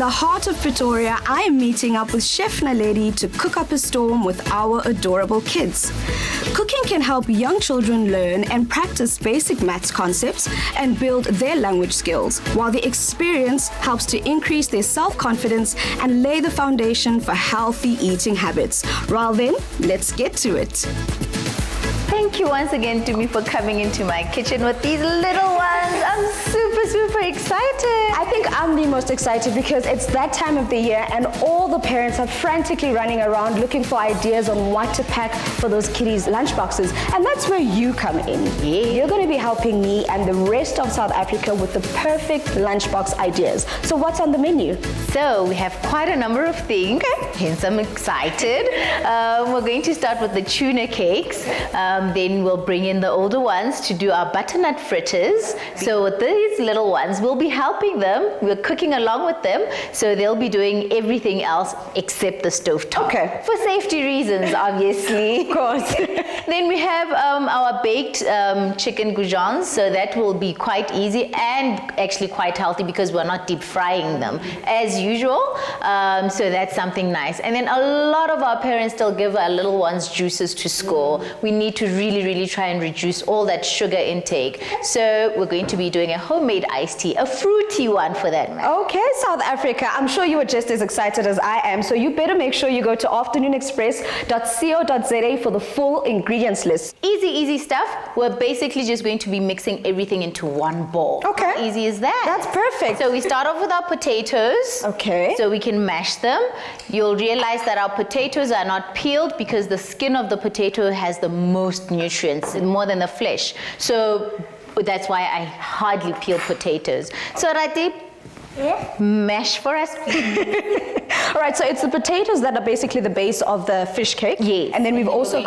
the heart of Pretoria, I am meeting up with Chef Naledi to cook up a storm with our adorable kids. Cooking can help young children learn and practice basic maths concepts and build their language skills, while the experience helps to increase their self-confidence and lay the foundation for healthy eating habits. Well then, let's get to it. Thank you once again, Tumi, for coming into my kitchen with these little ones. I'm super excited. I think I'm the most excited because it's that time of the year and all the parents are frantically running around looking for ideas on what to pack for those kiddies' lunchboxes. And that's where you come in. Yeah. You're going to be helping me and the rest of South Africa with the perfect lunchbox ideas. So what's on the menu? So we have quite a number of things, hence I'm excited. We're going to start with the tuna cakes. Then we'll bring in the older ones to do our butternut fritters. So with these little ones, we'll be helping them. We're cooking along with them. So they'll be doing everything else except the stovetop. Okay. For safety reasons, obviously. Of course. Then we have our baked chicken Gujans. So that will be quite easy and actually quite healthy because we're not deep frying them as usual. So that's something nice. And then a lot of our parents still give our little ones juices to school. We need to really try and reduce all that sugar intake. So we're going to be doing a homemade iced tea, a fruity one for that matter. Okay, South Africa, I'm sure you are just as excited as I am, so you better make sure you go to afternoonexpress.co.za for the full ingredients list. Easy stuff. We're basically just going to be mixing everything into one bowl. Okay. How easy is that? That's perfect. So we start off with our potatoes. Okay. So we can mash them. You'll realize that our potatoes are not peeled because the skin of the potato has the most nutrients, more than the flesh. So that's why I hardly peel potatoes. So Rati, mash for us. All right, so it's the potatoes that are basically the base of the fish cake. Yes. And then we've also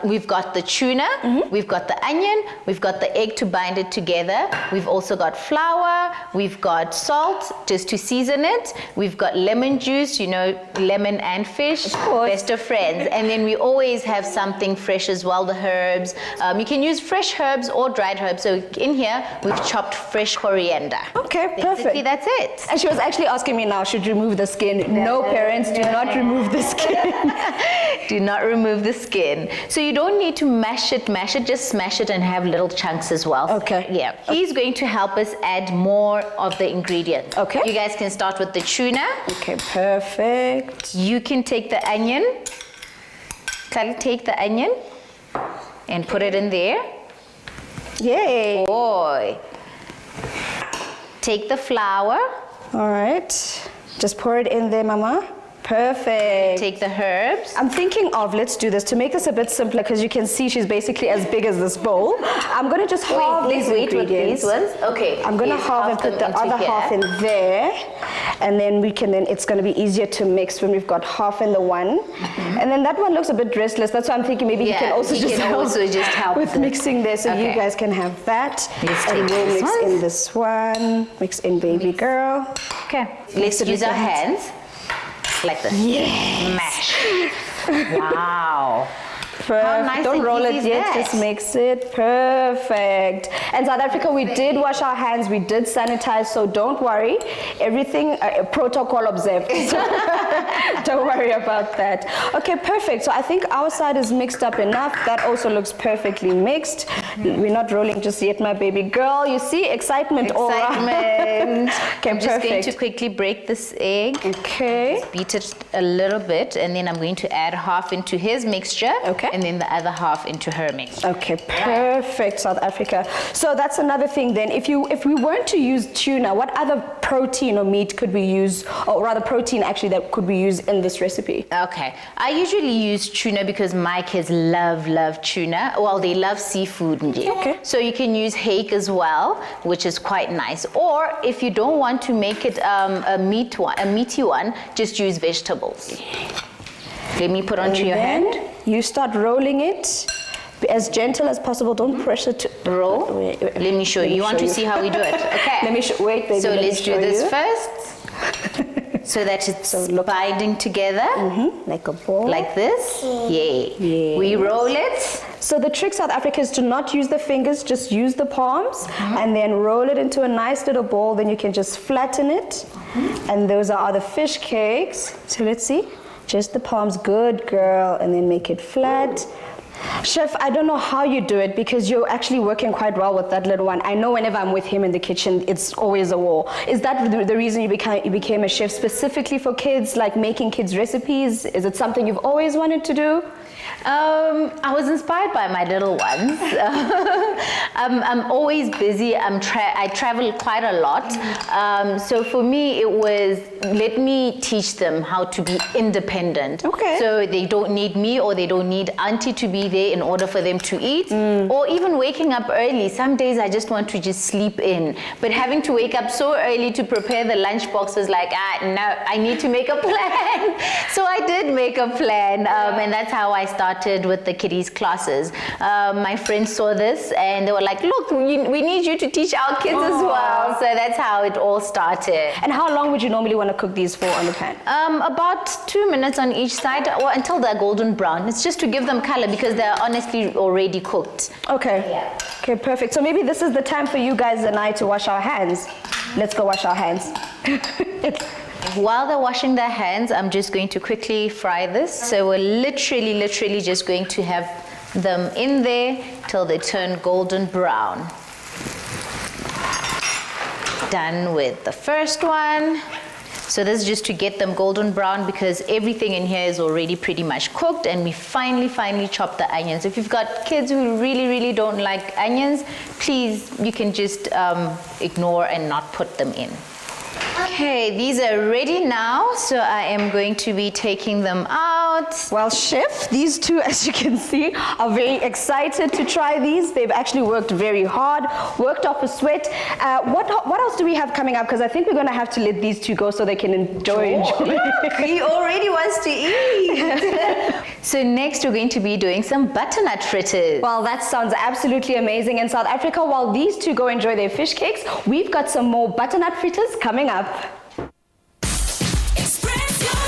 we've got the tuna, we've got the onion, we've got the egg to bind it together. We've also got flour, we've got salt just to season it. We've got lemon juice, you know, lemon and fish, best of friends. And then we always have something fresh as well, the herbs. You can use fresh herbs or dried herbs. So in here, we've chopped fresh coriander. Okay, Basically, perfect. that's it. And she was actually asking me now, should remove the skin? No, parents, do not remove the skin. Do not remove the skin. So you don't need to mash it, just smash it and have little chunks as well. Okay. Yeah. He's going to help us add more of the ingredients. Okay. You guys can start with the tuna. Okay, perfect. You can take the onion. Kali, take the onion and put it in there. Yay. Boy. Take the flour. All right. Just pour it in there, Mama. Perfect. Take the herbs. I'm thinking of, let's do this, to make this a bit simpler, because you can see she's basically as big as this bowl. I'm going to just halve these ingredients. With these ones? Okay. I'm going to halve and put the other half in there. And then it's going to be easier to mix when we've got half in the one. And then that one looks a bit restless. That's why I'm thinking maybe he can also just help with mixing there. So you guys can have that. And we'll mix in this one. Mix in baby girl. Okay. Let's use our hands. Like this. Yes. Mash. Wow. Perfect. Nice. Don't roll it yet, that? just mix it. Perfect. And South Africa, we did wash our hands, we did sanitize, so don't worry. Everything, protocol observed. Don't worry about that. Okay, perfect. So I think our side is mixed up enough. That also looks perfectly mixed. We're not rolling just yet, my baby girl. You see, excitement all around. Okay, I'm just perfect. going to quickly break this egg. Okay. Beat it a little bit, and then I'm going to add half into his mixture. Okay. And then the other half into her mixture. Okay, perfect, South Africa. So that's another thing then. If we weren't to use tuna, what other protein or meat could we use, or rather protein actually, that could we use in this recipe? Okay, I usually use tuna because my kids love tuna. Well, they love seafood. Okay. So you can use hake as well, which is quite nice. Or if you don't want to make it a meaty one, just use vegetables. Let me put onto your hand. You start rolling it. Be as gentle as possible. Don't pressure to roll. Let me show you. You want to see how we do it? Okay. Let me wait, baby. So let's do this first. So that it's binding together. Like a ball. Like this. Yeah. We roll it. So the trick, South Africa, is to not use the fingers, just use the palms, and then roll it into a nice little ball. Then you can just flatten it. And those are the fish cakes. So let's see. Just the palms, good girl, and then make it flat. Chef, I don't know how you do it because you're actually working quite well with that little one. I know whenever I'm with him in the kitchen, it's always a war. Is that the reason you became a chef specifically for kids, like making kids recipes? Is it something you've always wanted to do? I was inspired by my little ones. I'm always busy. I travel quite a lot. So for me, it was let me teach them how to be independent. Okay. So they don't need me or they don't need auntie to be there in order for them to eat. Or even waking up early. Some days I just want to just sleep in. But having to wake up so early to prepare the lunchbox was like, no, I need to make a plan. So I did make a plan. And that's how I started with the kiddies classes. My friends saw this and they were like, look, we need you to teach our kids as well. So that's how it all started. And how long would you normally want to cook these for on the pan? About 2 minutes on each side or until they're golden brown. It's just to give them color because they're honestly already cooked. Okay. Yeah. Okay, perfect. So maybe this is the time for you guys and I to wash our hands. Let's go wash our hands. While they're washing their hands, I'm just going to quickly fry this. So we're literally just going to have them in there till they turn golden brown. Done with the first one. So this is just to get them golden brown because everything in here is already pretty much cooked, and we finally chop the onions. If you've got kids who really don't like onions, please, you can just ignore and not put them in. Okay, these are ready now, so I am going to be taking them out. Well, chef, these two, as you can see, are very excited to try these. They've actually worked very hard, worked off a sweat. What else do we have coming up? Because I think we're going to have to let these two go so they can enjoy. Look, he already wants to eat. So next we're going to be doing some butternut fritters. Well, that sounds absolutely amazing. In South Africa, while these two go enjoy their fish cakes, we've got some more butternut fritters coming up. Express yourself.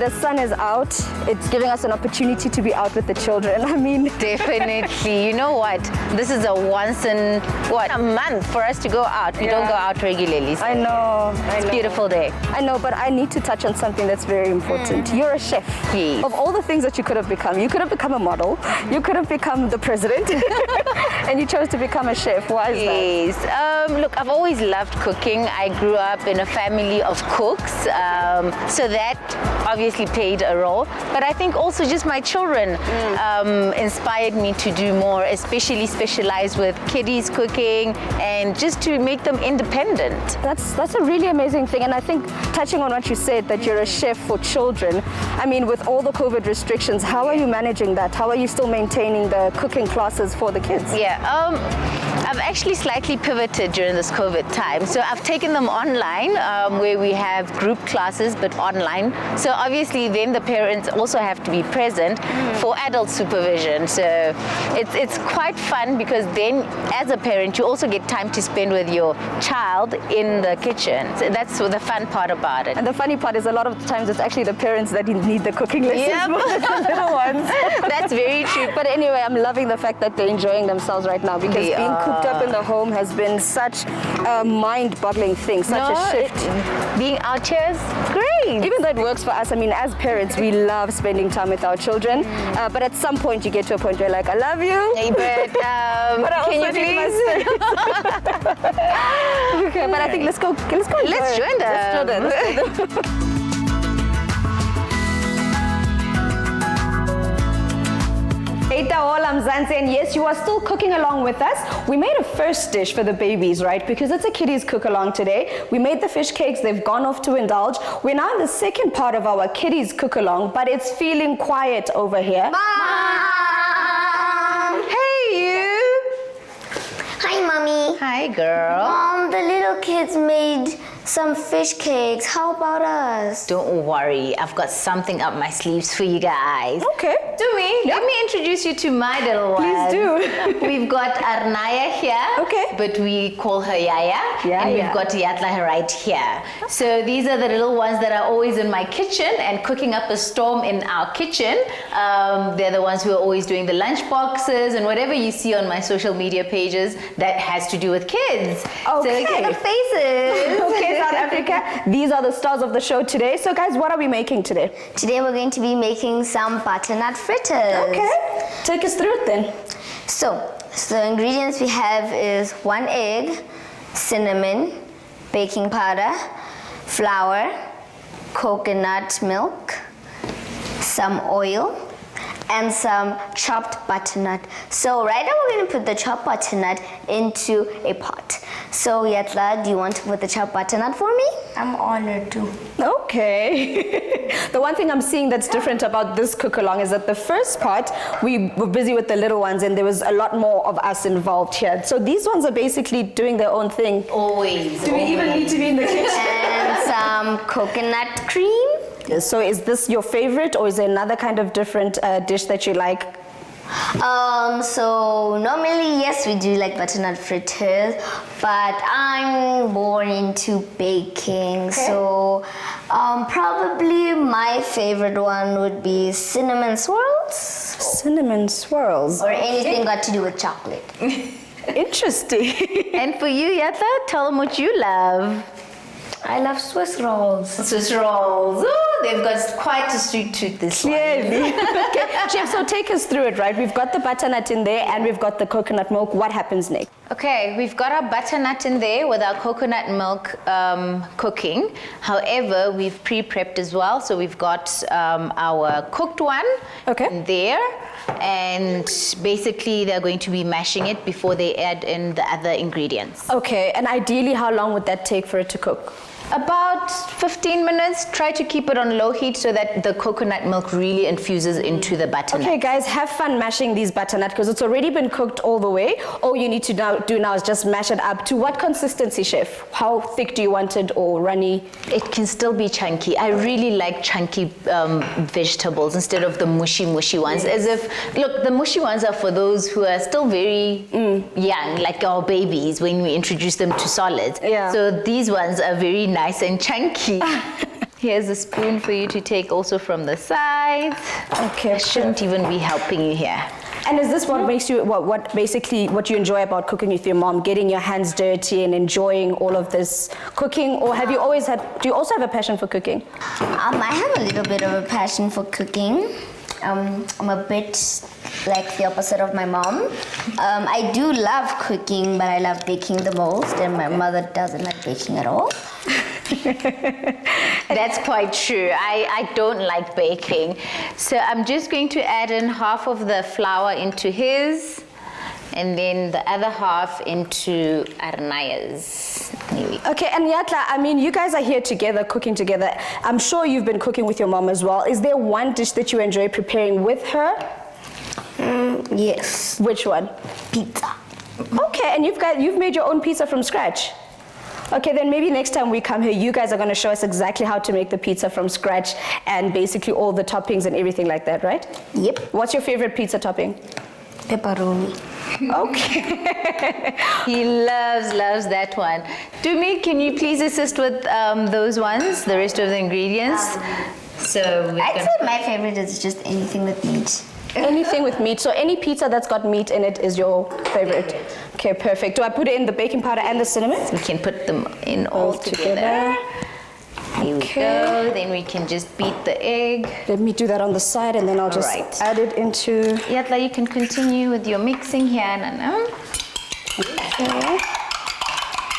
the sun is out. It's giving us an opportunity to be out with the children. I mean, Definitely. You know what? This is a once in, a month for us to go out. We don't go out regularly. So I know. it's a beautiful day. I know, but I need to touch on something that's very important. You're a chef. Yes. Of all the things that you could have become, you could have become a model, you could have become the president, and you chose to become a chef. Why is that? Yes. Look, I've always loved cooking. I grew up in a family of cooks, so that obviously played a role. But I think also just my children inspired me to do more, especially specialize with kiddies cooking and just to make them independent. That's a really amazing thing, and I think touching on what you said, that you're a chef for children, I mean, with all the COVID restrictions, how are you managing that? How are you still maintaining the cooking classes for the kids? Yeah, I've actually slightly pivoted during this COVID time. So I've taken them online, where we have group classes, but online. So obviously then the parents also have to be present for adult supervision. So it's quite fun, because then as a parent, you also get time to spend with your child in the kitchen. So that's the fun part about it. And the funny part is a lot of the times it's actually the parents that need the cooking lessons Yep. more than the little ones. That's very true. But anyway, I'm loving the fact that they're enjoying themselves right now, because They being cooped up are. in the home has been such a mind-boggling thing, such a shift. Being out here is great. Even though it works for us, I mean, as parents, we love spending time with our children. But at some point, you get to a point where you're like, I love you. Hey, but But I can you also need my please? Okay, but I think let's go. Let's join them. Let's join them. Eita hola Mzansi, and yes, you are still cooking along with us. We made a first dish for the babies, right? Because it's a kiddies cook along today. We made the fish cakes, they've gone off to indulge. We're now in the second part of our kiddies cook along, but it's feeling quiet over here. Mom! Hey, you. Hi, Mommy. Hi, girl. The little kids made some fish cakes. How about us? Don't worry, I've got something up my sleeves for you guys. Okay. Do me. Let me introduce you to my little one. Please do. We've got Arnaya here. Okay. But we call her Yaya. And we've got Yatla right here. So these are the little ones that are always in my kitchen and cooking up a storm in our kitchen. They're the ones who are always doing the lunch boxes and whatever you see on my social media pages that has to do with kids. So look at the faces. Okay, South Africa, these are the stars of the show today. So guys, what are we making today? Today we're going to be making some butternut fritters. Okay, take us through it then. So the ingredients we have is 1 egg, cinnamon, baking powder, flour, coconut milk, some oil, and some chopped butternut. So right now we're going to put the chopped butternut into a pot. So Yatla, do you want to put the chopped butternut for me? I'm honored to. Okay. The one thing I'm seeing that's different about this cook along is that the first part, we were busy with the little ones and there was a lot more of us involved here. So these ones are basically doing their own thing. Always. Do we even need to be in the kitchen? And some coconut cream. So is this your favorite, or is there another kind of different dish that you like? So normally, yes, we do like butternut fritters, but I'm more into baking. So probably my favorite one would be cinnamon swirls. Cinnamon swirls. Or anything got to do with chocolate. Interesting. And for you, Yatla, tell them what you love. I love Swiss rolls. Swiss rolls. Oh, they've got quite a sweet tooth this one. Clearly. Okay, Chef, so take us through it, right? We've got the butternut in there and we've got the coconut milk. What happens next? Okay, we've got our butternut in there with our coconut milk cooking. However, we've pre-prepped as well. So we've got our cooked one in there. And basically, they're going to be mashing it before they add in the other ingredients. Okay, and ideally, how long would that take for it to cook? About 15 minutes. Try to keep it on low heat so that the coconut milk really infuses into the butternut. Okay, guys, have fun mashing these butternut because it's already been cooked all the way. All you need to do now is just mash it up to what consistency, Chef? How thick do you want it, or runny? It can still be chunky. I really like chunky vegetables instead of the mushy ones. As if, look, the mushy ones are for those who are still very young, like our babies when we introduce them to solids. Yeah. So these ones are very nice and chunky. Here's a spoon for you to take also from the sides. Okay. I shouldn't even be helping you here. And is this what makes you, what you enjoy about cooking with your mom, getting your hands dirty and enjoying all of this cooking? Or have you always do you also have a passion for cooking? I have a little bit of a passion for cooking. I'm a bit like the opposite of my mom. I do love cooking, but I love baking the most, and my mother doesn't like baking at all. That's quite true. I don't like baking. So I'm just going to add in half of the flour into his, and then the other half into Arnaya's. Here we go. Okay, and Yatla, I mean, you guys are here together, cooking together. I'm sure you've been cooking with your mom as well. Is there one dish that you enjoy preparing with her? Yes. Which one? Pizza. Okay, and you've made your own pizza from scratch? Okay, then maybe next time we come here, you guys are going to show us exactly how to make the pizza from scratch and basically all the toppings and everything like that, right? Yep. What's your favorite pizza topping? Pepperoni. Okay. He loves that one. Dumi, can you please assist with those ones, the rest of the ingredients? I'd say my favorite is just anything with meat. Anything with meat. So any pizza that's got meat in it is your favorite. Okay, perfect. Do I put it in the baking powder and the cinnamon? We can put them in all together. Here we go. Then we can just beat the egg. Let me do that on the side and then I'll just Alright. add it into... Yatla, you can continue with your mixing here, Nana. Okay.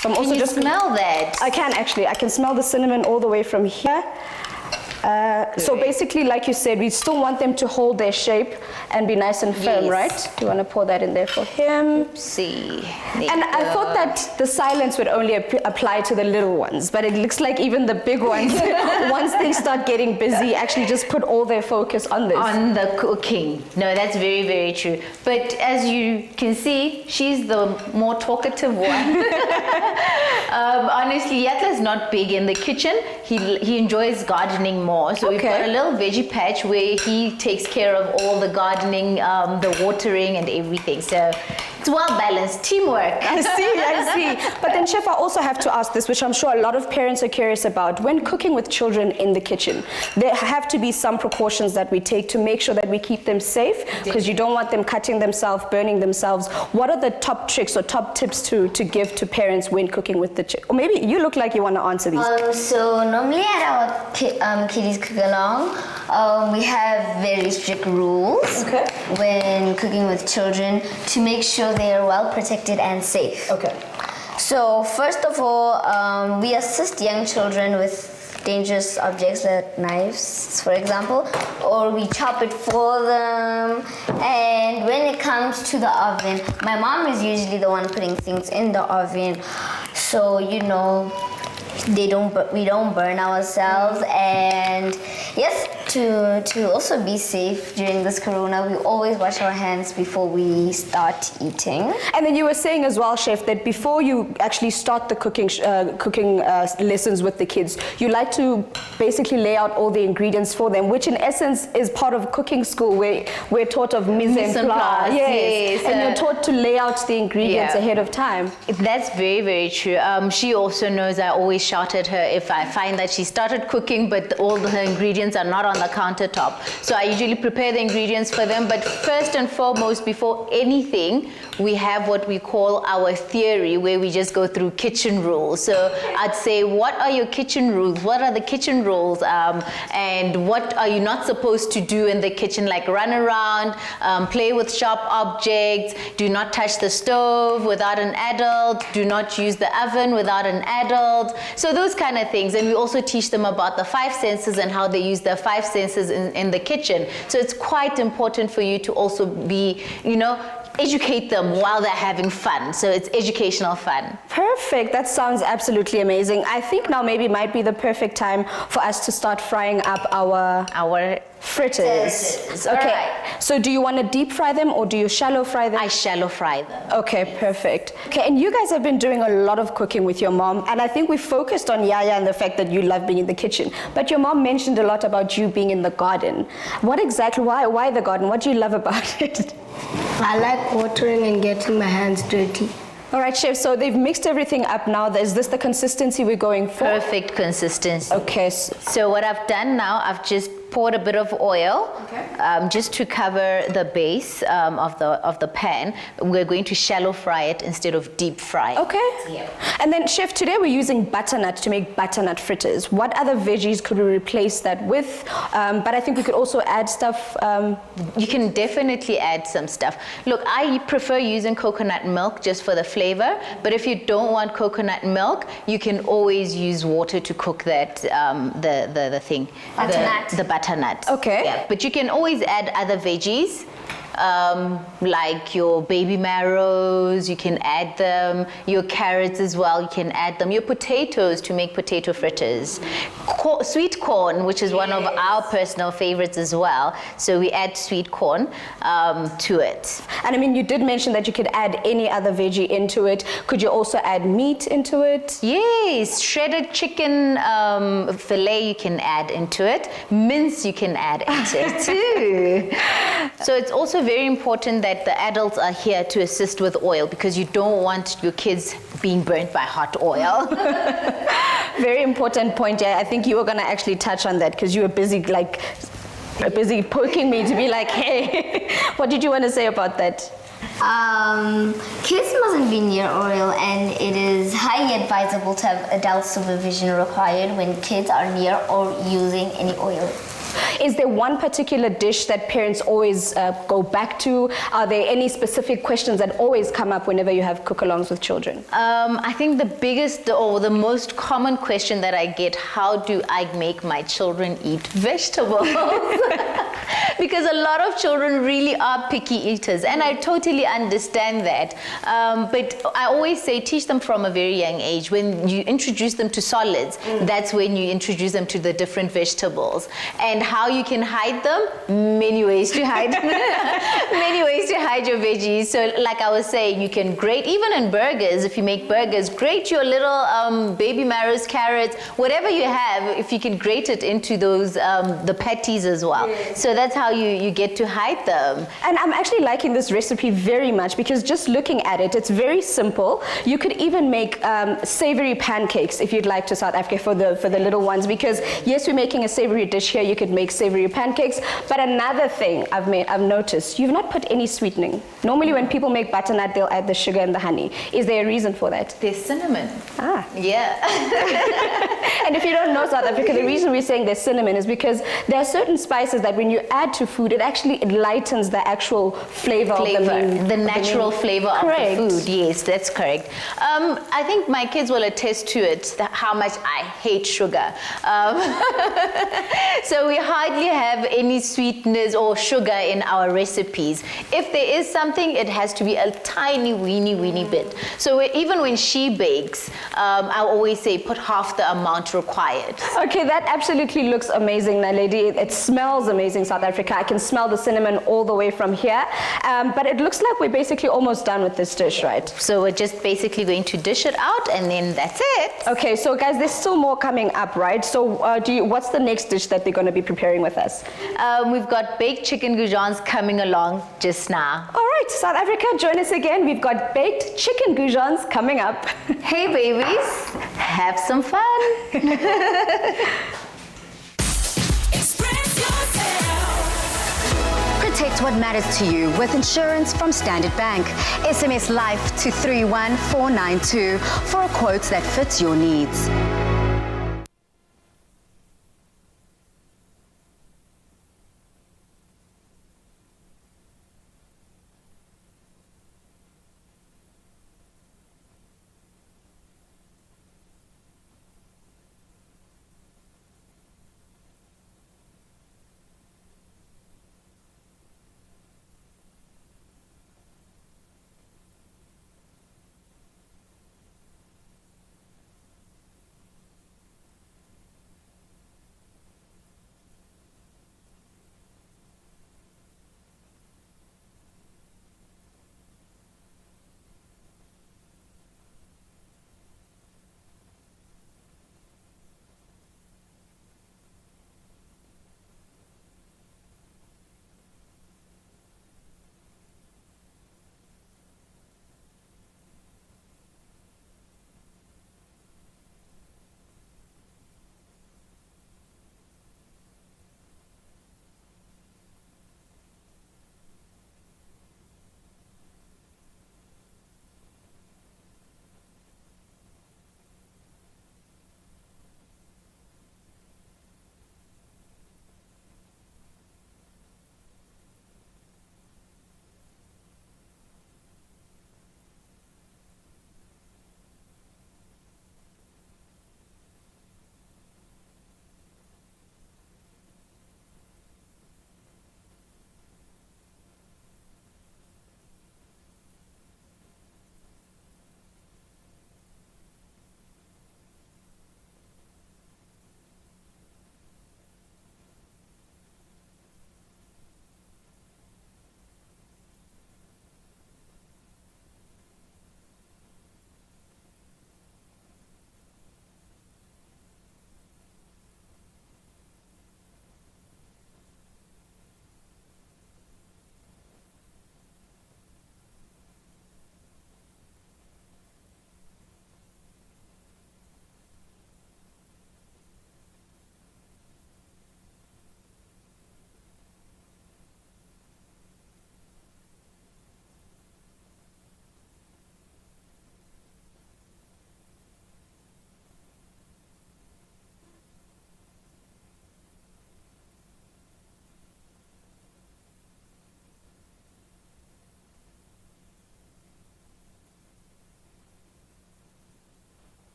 So I'm also Can you just... smell that? I can actually. I can smell the cinnamon all the way from here. So basically, like you said, we still want them to hold their shape and be nice and firm, Yes. right? You want to pour that in there for him. See. And I thought that the silence would only apply to the little ones, but it looks like even the big ones, once they start getting busy, actually just put all their focus on this. On the cooking. No, that's very, very true. But as you can see, she's the more talkative one. Honestly, Yatla's not big in the kitchen. He enjoys gardening more. So we've got a little veggie patch where he takes care of all the gardening, the watering and everything. So it's well balanced, teamwork. I see. But then, Chef, I also have to ask this, which I'm sure a lot of parents are curious about. When cooking with children in the kitchen, there have to be some precautions that we take to make sure that we keep them safe, because you don't want them cutting themselves, burning themselves. What are the top tricks or top tips to give to parents when cooking with the children? Or maybe you look like you want to answer these. So normally at our kiddies cook along, we have very strict rules when cooking with children to make sure they are well protected and safe. Okay. So first of all, we assist young children with dangerous objects like knives, for example, or we chop it for them. And when it comes to the oven, my mom is usually the one putting things in the oven, so you know we don't burn ourselves. And yes, to also be safe during this corona, we always wash our hands before we start eating. And then you were saying as well, Chef, that before you actually start the cooking lessons with the kids, you like to basically lay out all the ingredients for them, which in essence is part of cooking school, where we're taught of mise en place. Yes. And you're taught to lay out the ingredients ahead of time. That's very, very true. She also knows I always shout at her if I find that she started cooking but all her ingredients are not on the countertop. So I usually prepare the ingredients for them, but first and foremost, before anything, we have what we call our theory, where we just go through kitchen rules. So I'd say, what are your kitchen rules? What are the kitchen rules? And what are you not supposed to do in the kitchen? Like run around, play with sharp objects, do not touch the stove without an adult, do not use the oven without an adult. So those kind of things. And we also teach them about the 5 senses and how they use their 5 senses in the kitchen. So it's quite important for you to also be, educate them while they're having fun. So it's educational fun. Perfect. That sounds absolutely amazing. I think now maybe might be the perfect time for us to start frying up our fritters. Okay. Alright. So do you want to deep fry them or do you shallow fry them? I shallow fry them. Okay, perfect. Okay, and you guys have been doing a lot of cooking with your mom, and I think we focused on Yaya and the fact that you love being in the kitchen. But your mom mentioned a lot about you being in the garden. What exactly, why the garden? What do you love about it? I like watering and getting my hands dirty. All right, chef, so they've mixed everything up now. Is this the consistency we're going for? Perfect consistency. Okay. So what I've done now, I've just poured a bit of oil, just to cover the base of the pan. We're going to shallow fry it instead of deep fry. Okay. Yeah. And then, chef, today we're using butternut to make butternut fritters. What other veggies could we replace that with? But I think we could also add stuff. You can definitely add some stuff. Look, I prefer using coconut milk just for the flavor, but if you don't want coconut milk, you can always use water to cook that, the thing. Butternut. The butternut. Okay. Yeah, but you can always add other veggies. Like your baby marrows, you can add them. Your carrots as well, you can add them. Your potatoes to make potato fritters. Sweet corn, which is one of our personal favorites as well. So we add sweet corn to it. And I mean, you did mention that you could add any other veggie into it. Could you also add meat into it? Yes, shredded chicken fillet you can add into it. Mince you can add into it too. So it's also very important that the adults are here to assist with oil because you don't want your kids being burnt by hot oil. Very important point. Yeah, I think you were going to actually touch on that because you were busy poking me to be like, hey, what did you want to say about that? Kids mustn't be near oil, and it is highly advisable to have adult supervision required when kids are near or using any oil. Is there one particular dish that parents always go back to? Are there any specific questions that always come up whenever you have cook-alongs with children? I think the biggest or the most common question that I get, how do I make my children eat vegetables? Because a lot of children really are picky eaters, and I totally understand that. But I always say teach them from a very young age. When you introduce them to solids, that's when you introduce them to the different vegetables. And how you can hide them? Many ways to hide many ways to hide your veggies. So like I was saying, you can grate, even in burgers, if you make burgers, grate your little baby marrows, carrots, whatever you have, if you can grate it into those, the patties as well. Yes. So that's how you get to hide them. And I'm actually liking this recipe very much because just looking at it, it's very simple. You could even make savory pancakes if you'd like to South Africa for the little ones, because yes, we're making a savory dish here. You could make savory pancakes. But another thing I've noticed, you've not put any sweetening. Normally when people make butternut, they'll add the sugar and the honey. Is there a reason for that? There's cinnamon. Ah. Yeah. And if you don't know South Africa, the reason we're saying there's cinnamon is because there are certain spices that when you add to food, it lightens the actual flavor of the meat. The natural flavor of the food. Yes, that's correct. I think my kids will attest to it, how much I hate sugar. So we hardly have any sweetness or sugar in our recipes. If there is something, it has to be a tiny, weeny bit. So even when she bakes, I always say put half the amount required. Okay, that absolutely looks amazing, Naledi. It smells amazing, South Africa. I can smell the cinnamon all the way from here. But it looks like we're basically almost done with this dish, right? So we're just basically going to dish it out and then that's it. Okay, so guys, there's still more coming up, right? So what's the next dish that they're going to be preparing with us? We've got baked chicken Gujans coming along just now. All right, South Africa, join us again. We've got baked chicken Gujans coming up. Hey babies, have some fun. Express yourself. Protect what matters to you with insurance from Standard Bank. SMS Life to 31492 for a quote that fits your needs.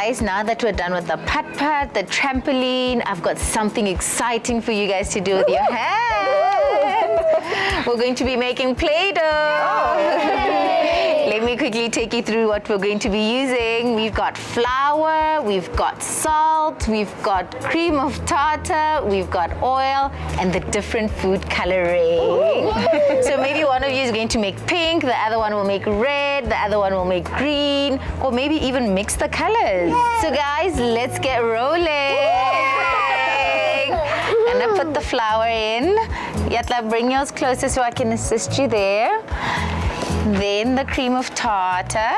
guys, now that we're done with the putt-putt, the trampoline, I've got something exciting for you guys to do with your hands. We're going to be making Play-Doh. Let me quickly take you through what we're going to be using. We've got flour, we've got salt, we've got cream of tartar, we've got oil, and the different food coloring. So maybe one of you is going to make pink, the other one will make red, the other one will make green, or maybe even mix the colors. So guys, let's get rolling. Gonna put the flour in. Yatla, bring yours closer so I can assist you there. Then the cream of tartar.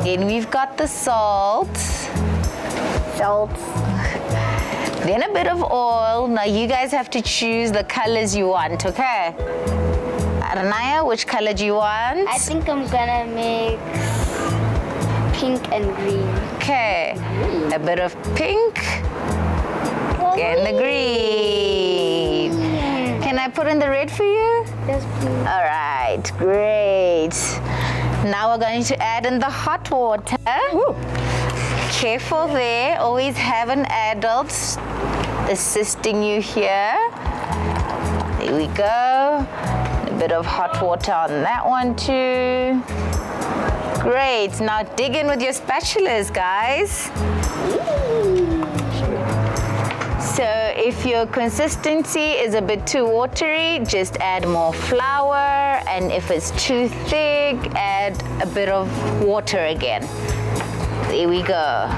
Then we've got the salt. Then a bit of oil. Now you guys have to choose the colors you want, okay? Aranaya, which color do you want? I think I'm gonna make pink and green. Okay, a bit of pink and the green. Can I put in the red for you? Yes, please. All right, great. Now we're going to add in the hot water. Careful there, always have an adult assisting you here. There we go. A bit of hot water on that one too. Great, now dig in with your spatulas, guys. So if your consistency is a bit too watery, just add more flour, and if it's too thick, add a bit of water again. There we go.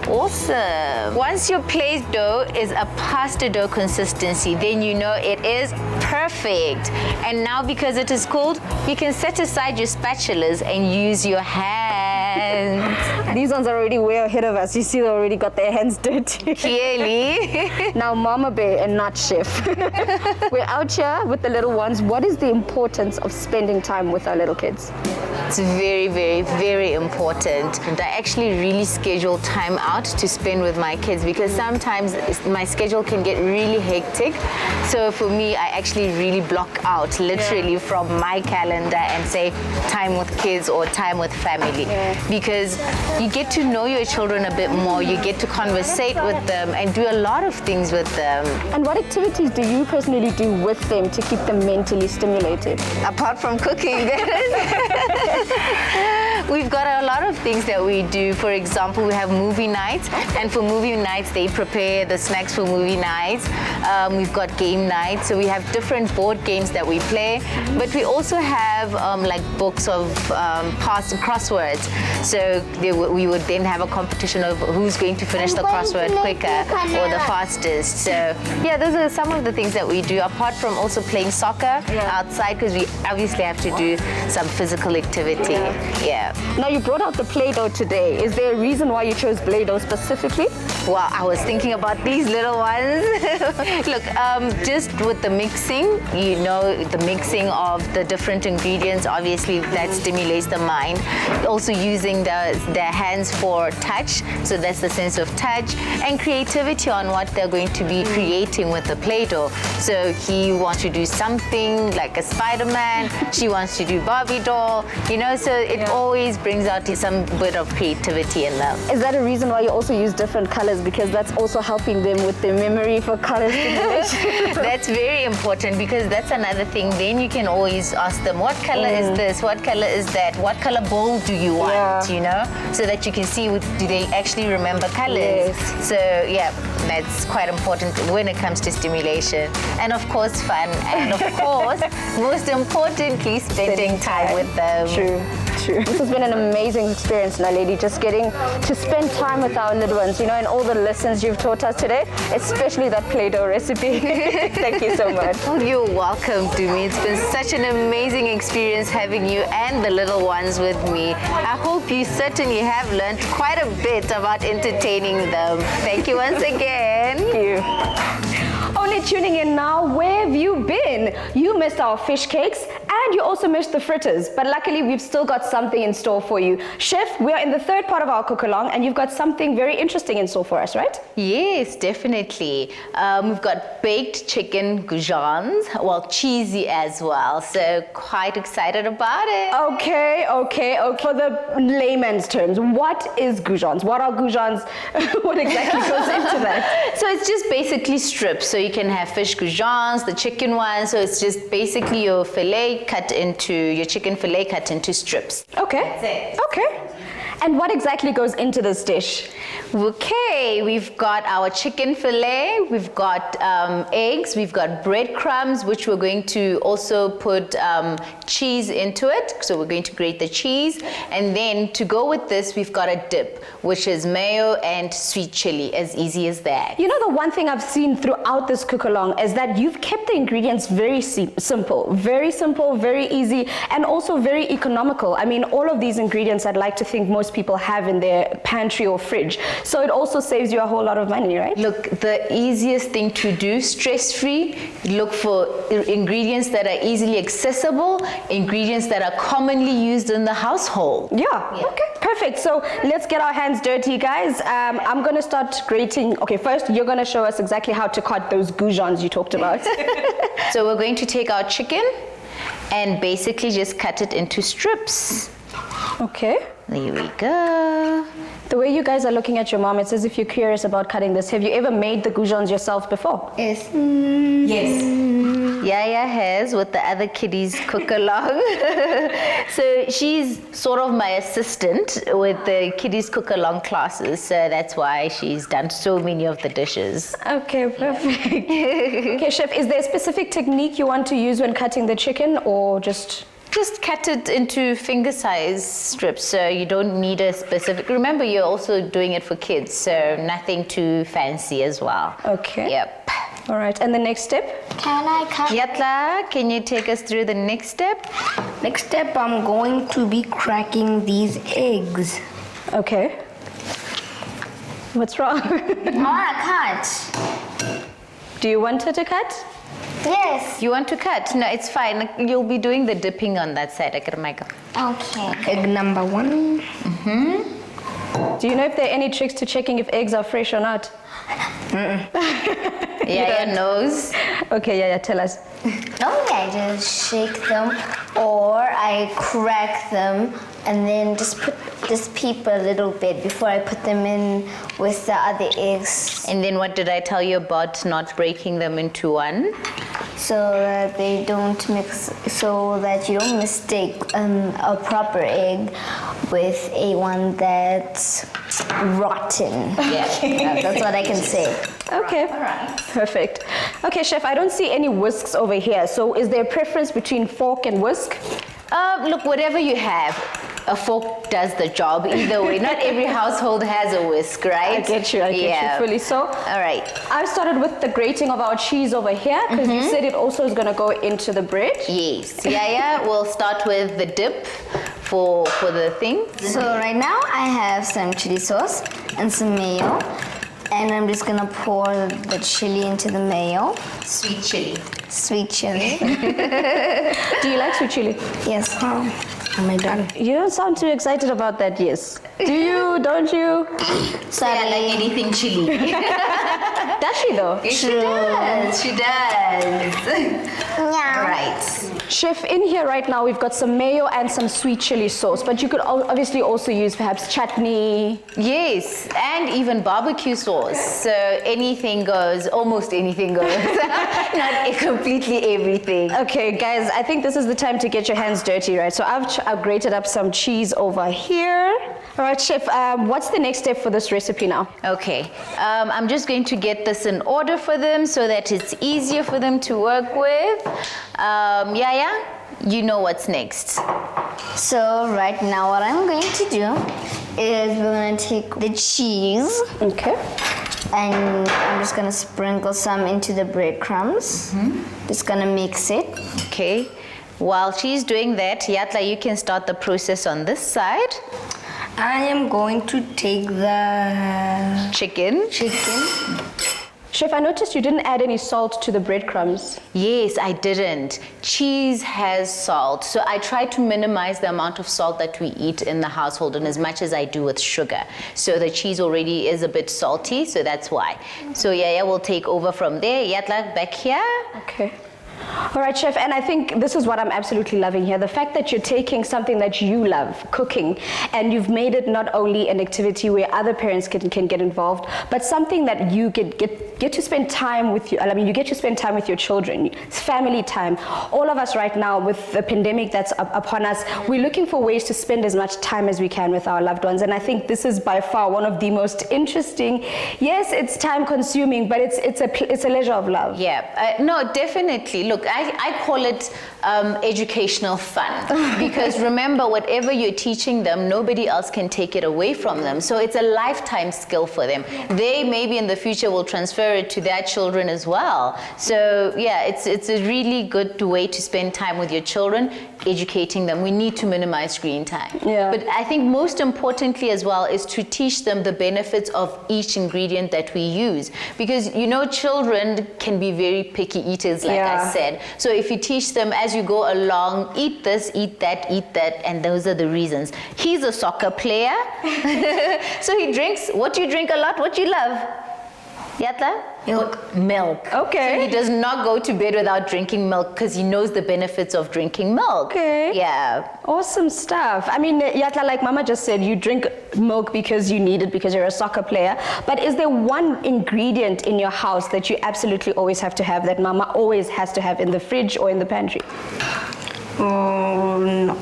Awesome. Once your Play-Doh is a pasta dough consistency, then you know it is perfect. And now because it is cold, you can set aside your spatulas and use your hands. These ones are already way ahead of us. You see, they already got their hands dirty. Clearly. Now, Mama Bear and not Chef. We're out here with the little ones. What is the importance of spending time with our little kids? It's very, very, very important. And I actually really schedule time out to spend with my kids because sometimes my schedule can get really hectic. So for me, I actually really block out literally from my calendar and say time with kids or time with family. Because you get to know your children a bit more. You get to conversate with them and do a lot of things with them. And what activities do you personally do with them to keep them mentally stimulated? Apart from cooking, we've got a lot of things that we do. For example, we have movie nights, and for movie nights, they prepare the snacks for movie nights. We've got game nights, so we have different board games that we play. But we also have like books of past crosswords. So we would then have a competition of who's going to finish the crossword quicker or the fastest. So yeah, those are some of the things that we do. Apart from also playing soccer outside, because we obviously have to do some physical activity. Yeah. Now, you brought out the Play-Doh today. Is there a reason why you chose Play-Doh specifically? Well, I was thinking about these little ones. Look, just with the mixing, you know, the mixing of the different ingredients, obviously that stimulates the mind. Also using their hands for touch, so that's the sense of touch, and creativity on what they're going to be creating with the Play-Doh. So he wants to do something like a Spider-Man, she wants to do Barbie doll, you know, so it always brings out some bit of creativity in them. Is that a reason why you also use different colors? Because that's also helping them with their memory for color stimulation. That's very important because that's another thing. Then you can always ask them, what color is this? What color is that? What color bowl do you want? You know, so that you can see, do they actually remember colors? So yeah, that's quite important when it comes to stimulation. And of course fun. And of course, most importantly, spending time with them. True. This has been an amazing experience, Naledi, just getting to spend time with our little ones, you know, and all the lessons you've taught us today, especially that Play-Doh recipe. Thank you so much. Oh, you're welcome to me. It's been such an amazing experience having you and the little ones with me. I hope you certainly have learned quite a bit about entertaining them. Thank you once again. Thank you. Only tuning in now, where have you been? You missed our fish cakes and And you also missed the fritters, but luckily we've still got something in store for you. Chef, we are in the third part of our cook-along, and you've got something very interesting in store for us, right? Yes, definitely. We've got baked chicken Gujans, well, cheesy as well. So quite excited about it. Okay. For the layman's terms, what is Gujans? What are Gujans? What exactly goes into that? So it's just basically strips. So you can have fish Gujans, the chicken one. So it's just basically your chicken fillet cut into strips. Okay. That's it. Okay. And what exactly goes into this dish? Okay, we've got our chicken fillet, we've got eggs, we've got breadcrumbs, which we're going to also put cheese into it. So we're going to grate the cheese. And then to go with this, we've got a dip, which is mayo and sweet chili, as easy as that. You know, the one thing I've seen throughout this cook-along is that you've kept the ingredients very simple, very easy, and also very economical. I mean, all of these ingredients I'd like to think most people have in their pantry or fridge. So it also saves you a whole lot of money, right? Look, the easiest thing to do, stress-free, look for ingredients that are easily accessible, ingredients that are commonly used in the household. Yeah. Okay, perfect. So let's get our hands dirty, guys. I'm going to start grating. Okay, first you're going to show us exactly how to cut those Gujans you talked about. So we're going to take our chicken and basically just cut it into strips. Okay. There we go. The way you guys are looking at your mom, it's as if you're curious about cutting this. Have you ever made the Gujans yourself before? Yes. Yes. Yaya has with the other kiddies cook along. So she's sort of my assistant with the kiddies cook along classes. So that's why she's done so many of the dishes. Okay, perfect. Okay, Chef, is there a specific technique you want to use when cutting the chicken, or just cut it into finger-sized strips, so you don't need a specific. Remember, you're also doing it for kids, so nothing too fancy as well. Okay. Yep. All right, and the next step? Can I cut? Yatla, can you take us through the next step? Next step, I'm going to be cracking these eggs. Okay. What's wrong? I want to cut. Do you want her to cut? Yes. You want to cut? No, it's fine. You'll be doing the dipping on that side, Michael. Okay. Egg number 1. Do you know if there are any tricks to checking if eggs are fresh or not? Yeah, knows. Okay, yeah, tell us. I just shake them, or I crack them and then just peep a little bit before I put them in with the other eggs, And then what did I tell you about not breaking them into one? so that they don't mix, so that you don't mistake a proper egg with a one that's rotten. Yeah. That's what I can say. Okay. All right. Perfect. Okay, Chef, I don't see any whisks over here. So is there a preference between fork and whisk? Look, whatever you have, a fork does the job either way. Not every household has a whisk, right? I get you fully. So, all right. I've started with the grating of our cheese over here, because you said it also is going to go into the bread. Yes. Yeah. We'll start with the dip for the thing. So right now I have some chili sauce and some mayo, and I'm just gonna pour the chili into the mayo. Sweet chili. Sweet chili. Do you like sweet chili? Yes. Am I done? You don't sound too excited about that, yes. Do you? Don't you? Yeah, like anything chili. Does she though? She does. She does. All right. Chef, in here right now we've got some mayo and some sweet chili sauce, but you could obviously also use perhaps chutney. Yes, and even barbecue sauce. So anything goes, almost anything goes. Not completely everything. Okay, guys, I think this is the time to get your hands dirty, right? So I've grated up some cheese over here. All right, Chef, what's the next step for this recipe now? Okay, I'm just going to get this in order for them so that it's easier for them to work with. Yaya, you know what's next. So right now what I'm going to do is we're going to take the cheese, Okay. and I'm just going to sprinkle some into the breadcrumbs. Just going to mix it. Okay, while she's doing that, Yatla, you can start the process on this side. I am going to take the Chicken. chicken Chef, I noticed you didn't add any salt to the breadcrumbs. Yes, I didn't. Cheese has salt, so I try to minimize the amount of salt that we eat in the household, and as much as I do with sugar. So the cheese already is a bit salty, so that's why. So yeah, we'll take over from there. Yatla, back here. Okay. All right, Chef, and I think this is what I'm absolutely loving here. The fact that you're taking something that you love, cooking, and you've made it not only an activity where other parents can get involved, but something that you get to spend time with you get to spend time with your children. It's family time. All of us right now, with the pandemic that's upon us, we're looking for ways to spend as much time as we can with our loved ones, and I think this is by far one of the most interesting. Yes, it's time consuming, but it's a leisure of love. Yeah, no, definitely. Look, I call it educational fun because remember, whatever you're teaching them, nobody else can take it away from them. So it's a lifetime skill for them. They maybe in the future will transfer it to their children as well. So yeah, it's a really good way to spend time with your children, educating them. We need to minimize screen time. Yeah. But I think most importantly as well is to teach them the benefits of each ingredient that we use, because children can be very picky eaters, like I said. So if you teach them as you go along, eat this, eat that, and those are the reasons. He's a soccer player, so he drinks. What do you drink a lot? What do you love? Yatla? Milk. Okay. So he does not go to bed without drinking milk because he knows the benefits of drinking milk. Okay. Yeah. Awesome stuff. I mean, Yatla, like Mama just said, you drink milk because you need it because you're a soccer player. But is there one ingredient in your house that you absolutely always have to have, that Mama always has to have in the fridge or in the pantry? No.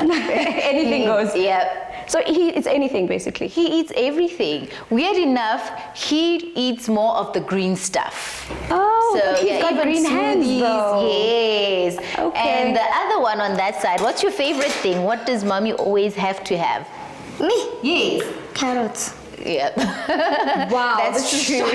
Anything goes. Yeah. So it's anything, basically. He eats everything. Weird enough, he eats more of the green stuff. Oh, so he's got even green hands, smoothies, though. Yes. Okay. And the other one on that side, what's your favorite thing? What does Mommy always have to have? Me? Yes. Carrots. Yeah. Wow, That's true.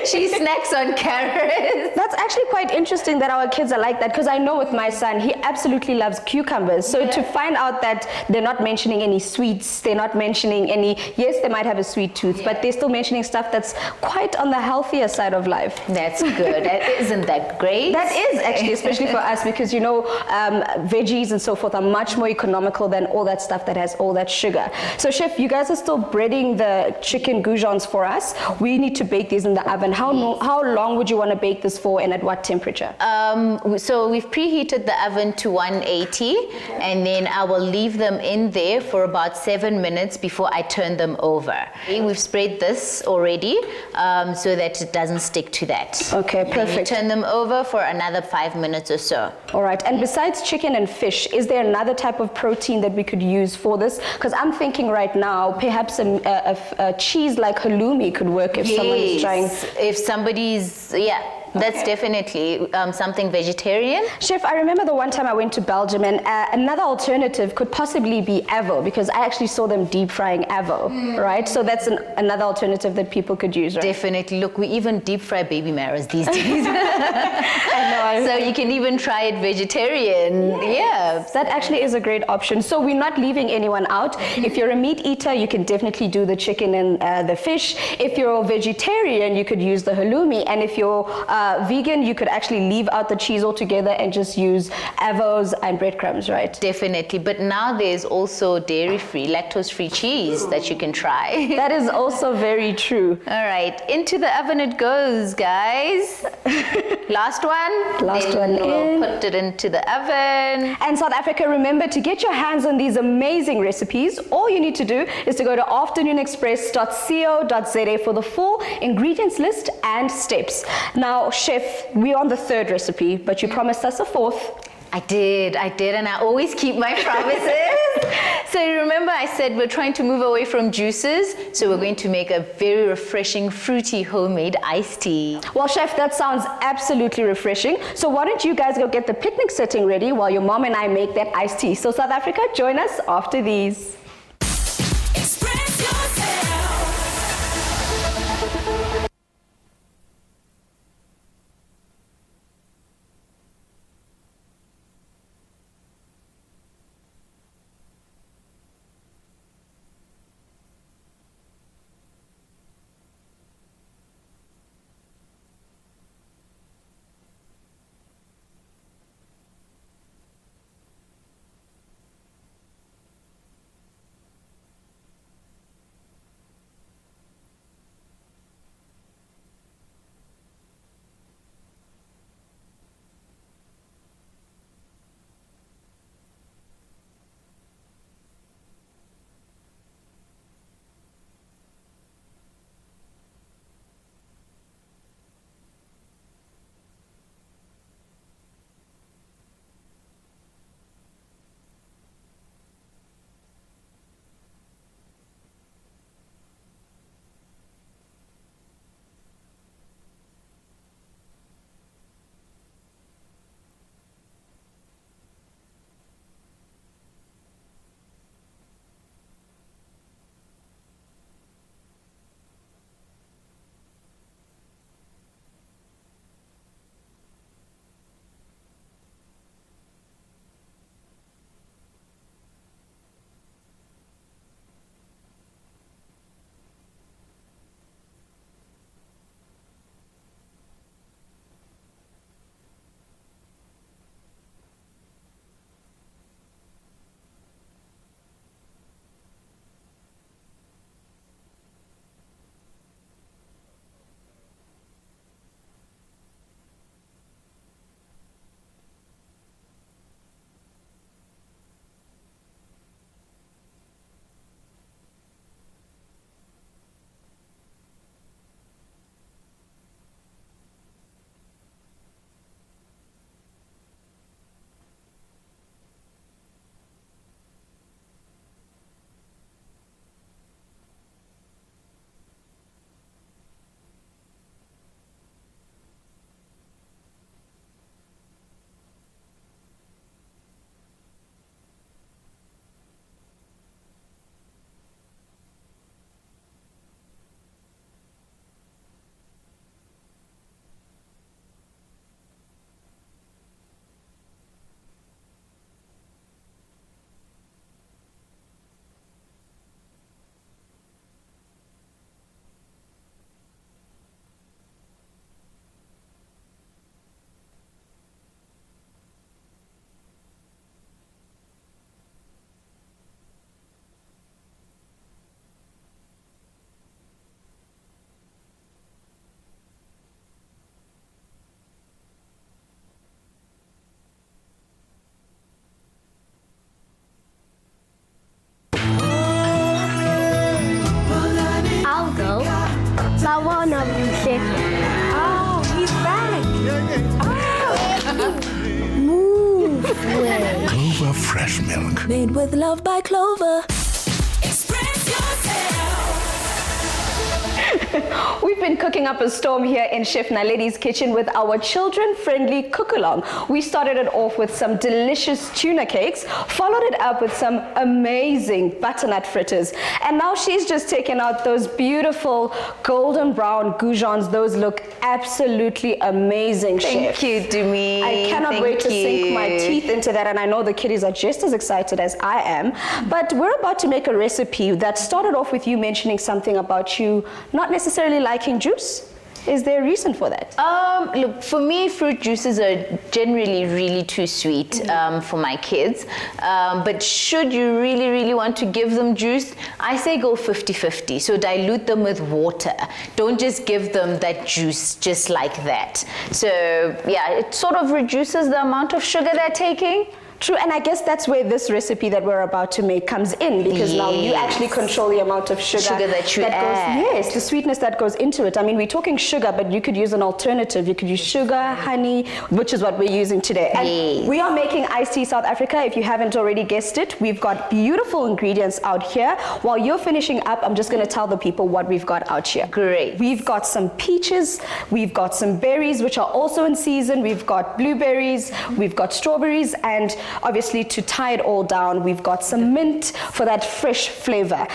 She snacks on carrots. That's actually quite interesting that our kids are like that, because I know with my son, he absolutely loves cucumbers. So to find out that they're not mentioning any sweets, they're not mentioning any, yes, they might have a sweet tooth, but they're still mentioning stuff that's quite on the healthier side of life. That's good. Isn't that great? That is actually, especially for us, because veggies and so forth are much more economical than all that stuff that has all that sugar. So Chef, you guys are still breading the chicken Gujans for us. We need to bake these in the oven. How long would you want to bake this for, and at what temperature? So we've preheated the oven to 180, and then I will leave them in there for about 7 minutes before I turn them over. We've sprayed this already so that it doesn't stick to that. Okay, perfect. Turn them over for another 5 minutes or so. All right, and besides chicken and fish, is there another type of protein that we could use for this? Because I'm thinking right now, perhaps a cheese like halloumi could work if someone is trying. If somebody's, that's definitely something vegetarian. Chef, I remember the one time I went to Belgium, and another alternative could possibly be avo, because I actually saw them deep frying avo, right? So that's another alternative that people could use, right? Definitely. Look, we even deep fry baby marrows these days. I know. So you can even try it vegetarian. Yes. That actually is a great option. So we're not leaving anyone out. If you're a meat eater, you can definitely do the chicken and the fish. If you're a vegetarian, you could use the halloumi. And if you're vegan, you could actually leave out the cheese altogether and just use avos and breadcrumbs, right? Definitely. But now there's also dairy-free, lactose-free cheese that you can try. That is also very true. All right, into the oven it goes, guys. Last one. Last one We'll in. put it into the oven. And South Africa, remember, to get your hands on these amazing recipes, all you need to do is to go to afternoonexpress.co.za for the full ingredients list and steps. Now, Chef, we're on the third recipe, but you promised us a fourth. I did, and I always keep my promises. So remember I said we're trying to move away from juices, so we're going to make a very refreshing, fruity, homemade iced tea. Well, Chef, that sounds absolutely refreshing. So why don't you guys go get the picnic setting ready while your mom and I make that iced tea. So South Africa, join us after these. Express yourself. fresh milk. Made with love by Clover. Express yourself. We've been cooking up a storm here in Chef Naledi's kitchen with our children-friendly cook-along. We started it off with some delicious tuna cakes, followed it up with some amazing butternut fritters, and now she's just taken out those beautiful golden brown Gujans. Those look absolutely amazing, Chef. Thank you, Dumi. I cannot wait to sink my teeth into that, and I know the kiddies are just as excited as I am. But we're about to make a recipe that started off with you mentioning something about you not necessarily liking juice. Is there a reason for that? Look, for me, fruit juices are generally really too sweet for my kids. But should you really, really want to give them juice, I say go 50-50. So dilute them with water. Don't just give them that juice just like that. So yeah, it sort of reduces the amount of sugar they're taking. True, and I guess that's where this recipe that we're about to make comes in, because now you actually control the amount of sugar that you add. Yes, the sweetness that goes into it. I mean, we're talking sugar, but you could use an alternative. You could use sugar, honey, which is what we're using today. And we are making iced tea South Africa. If you haven't already guessed it, we've got beautiful ingredients out here. While you're finishing up, I'm just going to tell the people what we've got out here. Great. We've got some peaches, we've got some berries, which are also in season. We've got blueberries, we've got strawberries, and obviously to tie it all down, we've got some mint for that fresh flavor.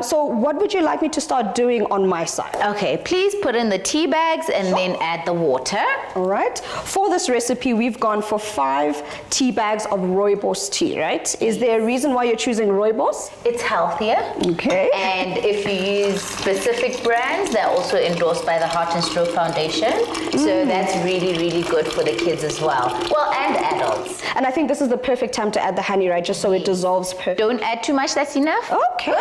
So what would you like me to start doing on my side? Okay, please put in the tea bags and then add the water. All right. For this recipe, we've gone for 5 tea bags of rooibos tea, right? Is there a reason why you're choosing rooibos? It's healthier. Okay. And if you use specific brands, they're also endorsed by the Heart and Stroke Foundation. So that's really, really good for the kids as well. Well, and adults. And I think this is the perfect time to add the honey, right? Just so it dissolves perfectly. Don't add too much, that's enough. Okay.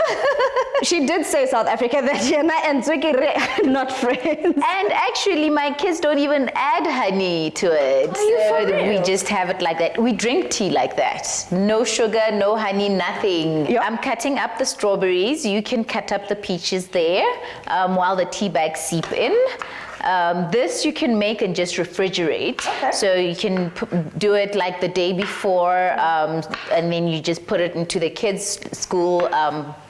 She did say, South Africa, that Yena and Zwikiri are not friends. And actually, my kids don't even add honey to it. Are you for real? We just have it like that. We drink tea like that. No sugar, no honey, nothing. Yep. I'm cutting up the strawberries. You can cut up the peaches there while the tea bags seep in. This you can make and just refrigerate. Okay. So you can do it like the day before, and then you just put it into the kids' school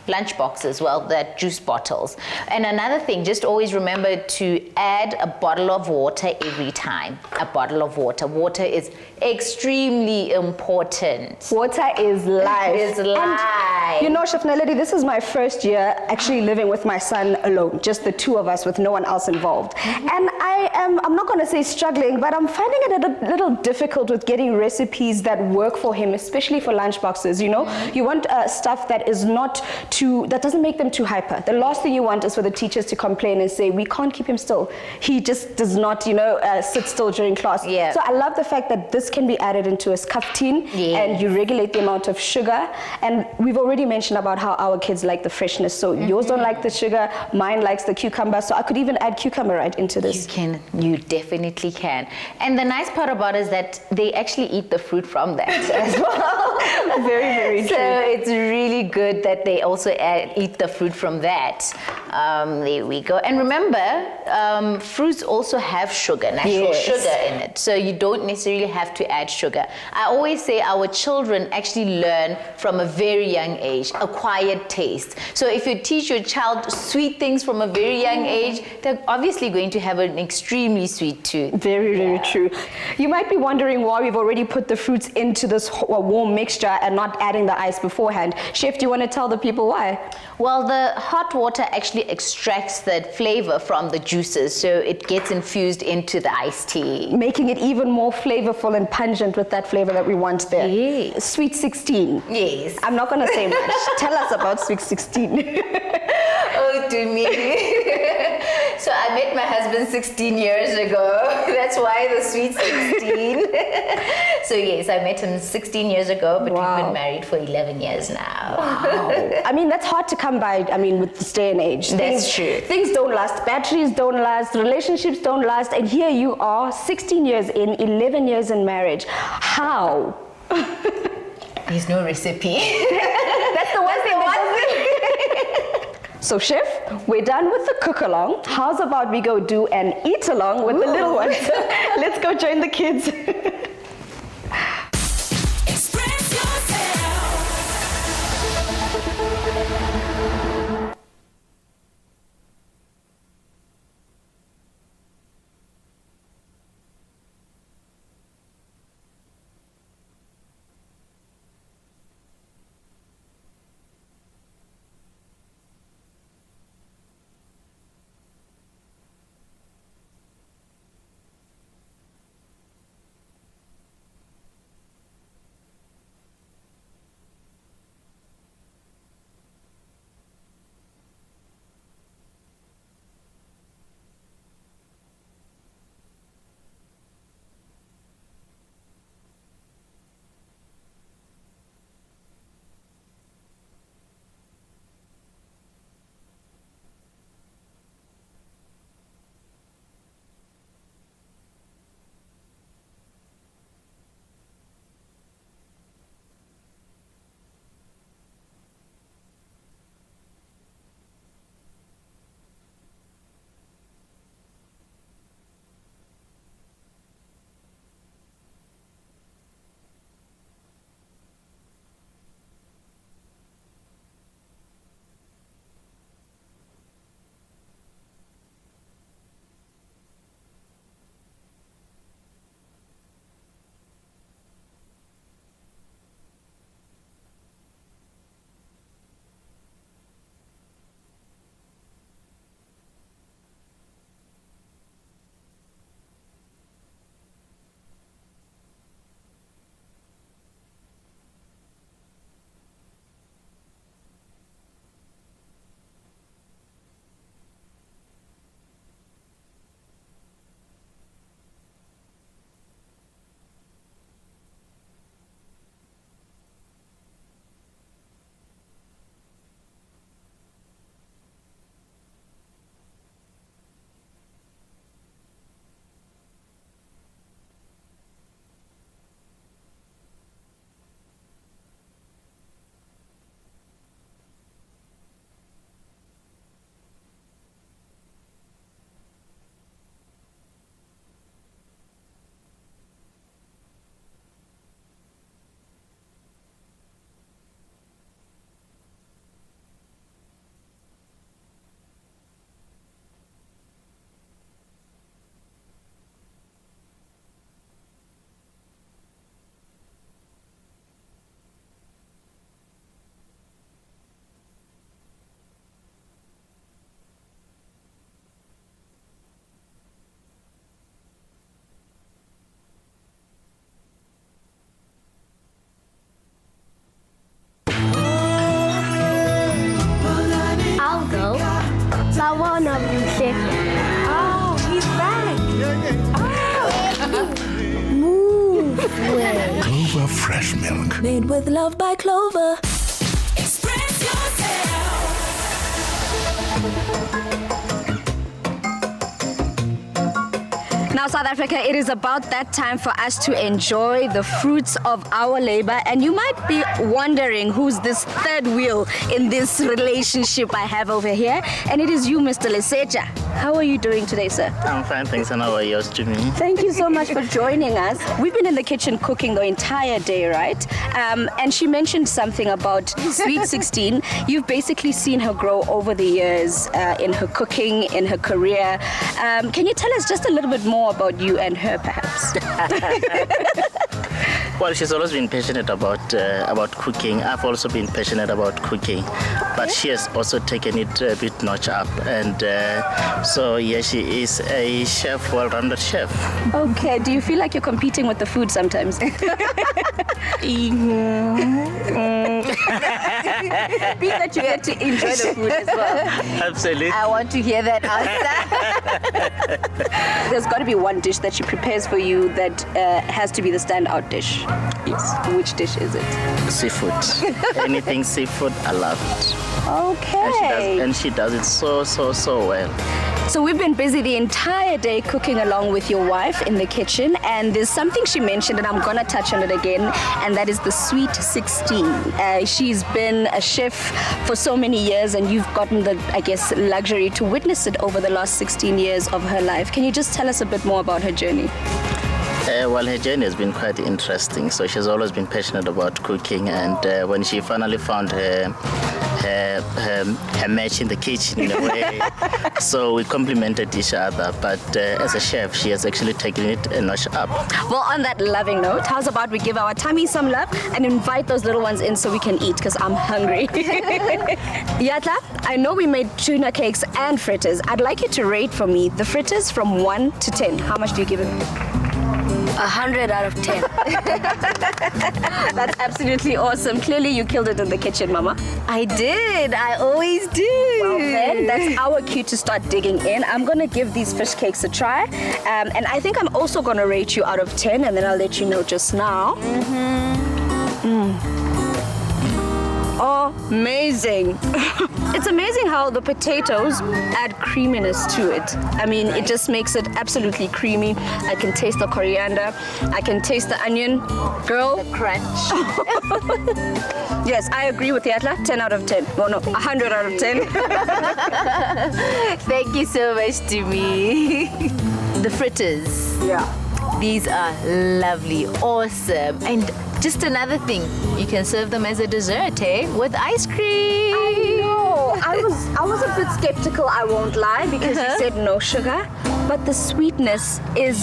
lunch box as well, that juice bottles. And another thing, just always remember to add a bottle of water every time. A bottle of water. Water is extremely important. Water is life. Is life. And, you know, Chef Naledi, this is my first year actually living with my son alone, just the two of us with no one else involved. And I'm not going to say struggling, but I'm finding it a little difficult with getting recipes that work for him, especially for lunch boxes. You know, you want stuff that is not that doesn't make them too hyper. The last thing you want is for the teachers to complain and say, we can't keep him still. He just does not, you know, sit still during class. Yeah. So I love the fact that this can be added into a scuffteen, and you regulate the amount of sugar. And we've already mentioned about how our kids like the freshness. So yours don't like the sugar, mine likes the cucumber. So I could even add cucumber right into this. You definitely can. And the nice part about it is that they actually eat the fruit from that as well. Very, very true. So it's really good that they also eat the fruit from that. There we go. And remember, fruits also have sugar, natural sugar in it. So you don't necessarily have to add sugar. I always say our children actually learn from a very young age, acquired taste. So if you teach your child sweet things from a very young age, they're obviously going to have an extremely sweet tooth. Very, very true. You might be wondering why we've already put the fruits into this warm mixture and not adding the ice beforehand. Chef, do you want to tell the people why? Well, the hot water actually extracts that flavor from the juices, so it gets infused into the iced tea. Making it even more flavorful and pungent with that flavor that we want there. Yes. Sweet 16. Yes. I'm not going to say much. Tell us about Sweet 16. Oh, to me. So I met my husband 16 years ago. That's why the sweet 16. So yes, I met him 16 years ago, but we've been married for 11 years now. Wow. I mean, that's hard to come by, I mean, with this day and age. That's true. Things don't last. Batteries don't last. Relationships don't last. And here you are, 16 years in, 11 years in marriage. How? There's no recipe. That's the one thing. So, Chef, we're done with the cook-along. How's about we go do an eat-along with the little ones? Let's go join the kids. Express yourself. way. Clover Fresh Milk. Made with love by Clover. Express yourself. Now, South Africa, it is about that time for us to enjoy the fruits of our labor. And you might be wondering who's this third wheel in this relationship I have over here. And it is you, Mr. Leseja. How are you doing today, sir? I'm fine, thanks. And how are yours, Jimmy? Thank you so much for joining us. We've been in the kitchen cooking the entire day, right? And she mentioned something about Sweet 16. You've basically seen her grow over the years in her cooking, in her career. Can you tell us just a little bit more about you and her, perhaps? Well, she's always been passionate about cooking. I've also been passionate about cooking, but she has also taken it a bit notch up. And so, yeah, she is a chef, well-rounded chef. Okay, do you feel like you're competing with the food sometimes? Being that you get to enjoy the food as well. Absolutely. I want to hear that answer. There's got to be one dish that she prepares for you that has to be the standout dish. Yes. Which dish is it? Seafood. Anything seafood, I love it. Okay. And she does it so well. So we've been busy the entire day cooking along with your wife in the kitchen, and there's something she mentioned, and I'm going to touch on it again, and that is the Sweet 16. She's been a chef for so many years, and you've gotten the, I guess, luxury to witness it over the last 16 years of her life. Can you just tell us a bit more about her journey? Well, her journey has been quite interesting. So she's always been passionate about cooking, and when she finally found her match in the kitchen, in a way, so we complemented each other. But as a chef, she has actually taken it a notch up. Well, on that loving note, how's about we give our tummy some love and invite those little ones in so we can eat, because I'm hungry. Yatla, I know we made tuna cakes and fritters. I'd like you to rate for me the fritters from 1 to 10. How much do you give it? 100 out of 10. That's absolutely awesome. Clearly you killed it in the kitchen, Mama. I did. I always do. Well then, that's our cue to start digging in. I'm going to give these fish cakes a try. And I think I'm also going to rate you out of 10, and then I'll let you know just now. Amazing. It's amazing how the potatoes add creaminess to it. I mean, it just makes it absolutely creamy. I can taste the coriander. I can taste the onion. Girl. The crunch. Yes, I agree with Yatla. 10 out of 10. Oh no, 100 out of 10. Thank you so much, Jimmy. The fritters. Yeah. These are lovely, awesome. And just another thing, you can serve them as a dessert, with ice cream. I know. I was a bit skeptical, I won't lie, because you said no sugar. But the sweetness is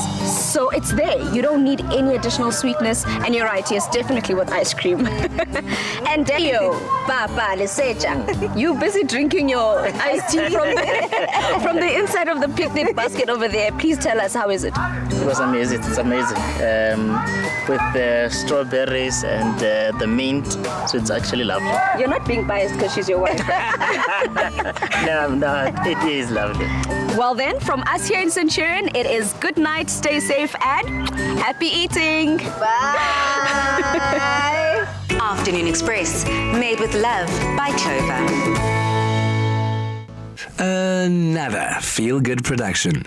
it's there. You don't need any additional sweetness. And you're right, yes, definitely with ice cream. And Delio, Papa Leseja, you busy drinking your iced tea from the inside of the picnic basket over there. Please tell us, how is it? It was amazing. It's amazing. With the strawberries and the mint, so it's actually lovely. You're not being biased because she's your wife. No, it is lovely. Well then, from us here in Centurion, it is good night, stay safe, and happy eating. Bye. Afternoon Express, made with love by Clover. Another feel-good production.